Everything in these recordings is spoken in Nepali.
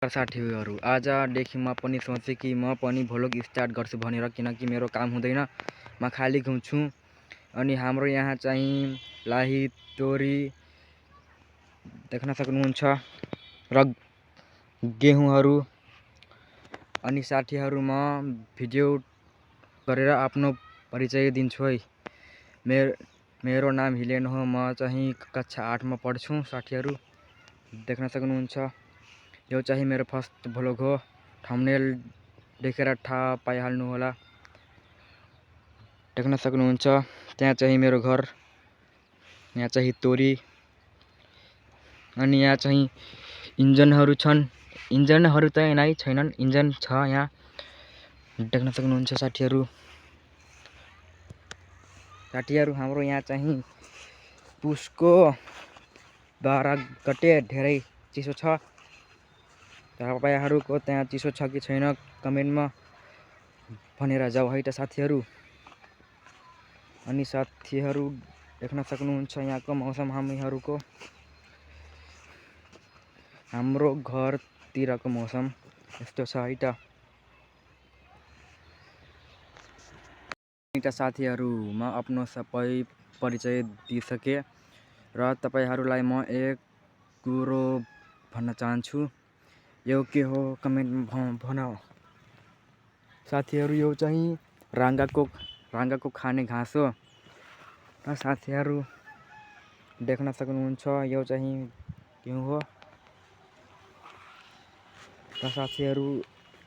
साथीहरु आजदेखि म पनि सोचे कि म पनि भ्लग स्टार्ट गर्छु भनेर, किनकि मेरो काम हुँदैन, म खाली घुम्छु। अनि हाम्रो यहाँ चाहिँ लाही तोरी देख्न सक्नुहुन्छ र गेहुँहरु। अनि साथीहरु म भिडियो गरेर आफ्नो परिचय दिन्छु है। मेरो नाम हिलेन हो, म चाहिँ कक्षा 8 मा पढ्छु। साथीहरु देख्न सक्नुहुन्छ यो चाहिँ मेरो फर्स्ट भ्लग हो। थम्बनेल देखेर थाहा पाइहाल्नु होला। देख्न सक्नुहुन्छ त्यहाँ चाहिँ मेरो घर, यहाँ चाहिँ तोरी। अनि यहाँ चाहिँ इन्जनहरु छन्। इन्जनहरु त नै छैनन्, इन्जन छ यहाँ। देख्न सक्नुहुन्छ साथीहरु। हाम्रो यहाँ चाहिँ पुसको 12 गते धेरै चिसो छ। तपाईहरुको त्यहाँ चिसो छ कि छैन कमेन्टमा भनेर जाऊ है त साथीहरु। अनि साथीहरु देख्न सक्नुहुन्छ यहाँको मौसम हामीहरुको, हाम्रो घरतिरको मौसम यस्तो छ है त। साथीहरु म आफ्नो सबै परिचय दिइसके र तपाईहरुलाई म एक कुरो भन्न चाहन्छु। यो के हो कमेन्टमा भनाऊ। साथीहरु यो चाहिँ राँगाको खाने घाँस हो। र साथीहरु देख्न सक्नुहुन्छ यो चाहिँ गेहूँ हो। र साथीहरु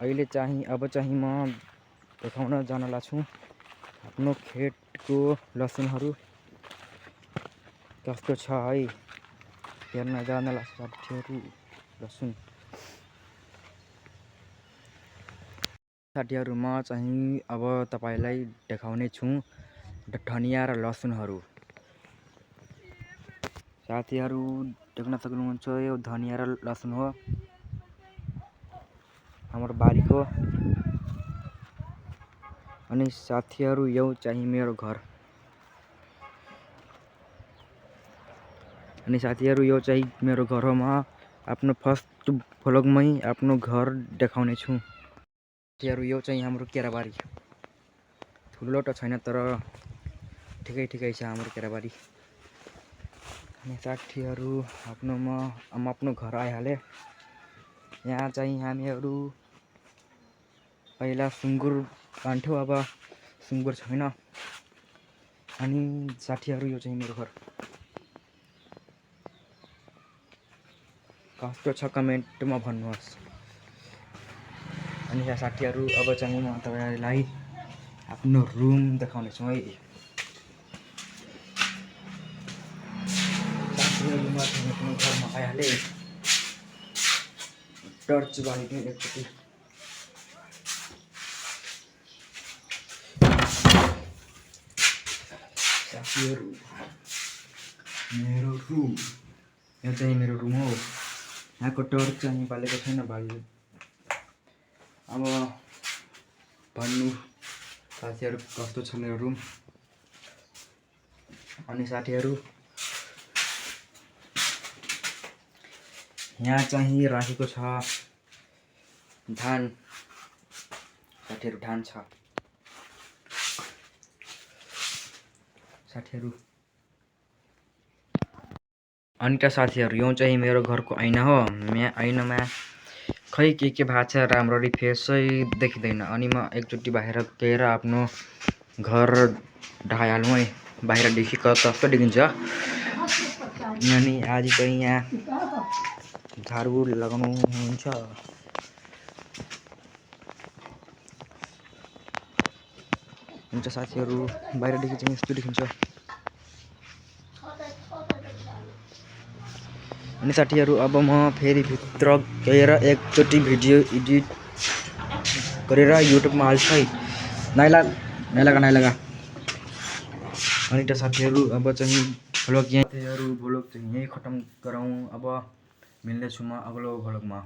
अब चाहिँ म देखाउन जान लाग्छु आफ्नो खेतको लसुनहरु कस्तो छ है, हेर्न जान लाग्छ साथीहरु लसुन। साथीहरु म चाहिँ अब तपाईलाई देखाउने छु धनिया र लसुनहरु। साथीहरु देख्न सक्नुहुन्छ यो धनिया र लसुन हो हाम्रो बारीको। अनि साथीहरु यो चाहिँ मेरो घर। अनि साथीहरु यो चाहिँ मेरो घर हो। म आफ्नो फर्स्ट भ्लगमै आफ्नो घर देखाउने छु। साथीहरु यो चाहिँ हाम्रो केराबारी। ठुलो त छैन तर ठिकै छ हाम्रो केराबारी। अनि साथीहरु म आफ्नो घर आइहाले। यहाँ चाहिँ हामीहरु पहिला सुँगुर बान्थ्यौं, अब सुँगुर छैन। अनि साथीहरु यो चाहिँ मेरो घर कस्तो छ कमेन्टमा भन्नुहोस्। अनि साथीहरु अब चाहिँ म तपाईहरुलाई आफ्नो रुम देखाउने छु है। साथीहरु म आफ्नो घरमा आइहाले। टर्च बाल्ने एकचोटी। साथीहरु मेरो रुम, यो चाहिँ मेरो रुम हो। यहाँको टर्च चाहिँ बालेको छैन, बाल्यो। अब भन्नु साथीहरु कस्तो छ मेरो रुम। अनि साथीहरु यहाँ चाहिँ राखेको छ धान। साथीहरु धान छ। साथीहरु अनि त साथीहरु यो चाहिँ मेरो घरको ऐना हो। ऐनामा खै के भएको छ, राम्ररी फेसै देखिँदैन। अनि म एकचोटी बाहिर गएर आफ्नो घर देखाइहालौँ है। बाहिरदेखि कस्तो देखिन्छ। अनि आज चाहिँ यहाँ झाडु लगाउनु हुन्छ। हुन्छ साथीहरु बाहिरदेखि चाहिँ यस्तो देखिन्छ। अनि साथीहरु अब म फेरि भित्र गएर एकचोटी भिडियो एडिट गरेर युट्युबमा हाल्छु है। नाइलागा। अनि त साथीहरु अब चाहिँ भ्लग चाहिँ यही खतम गरौँ। अब मिल्नेछु म अग्लो भ्लगमा।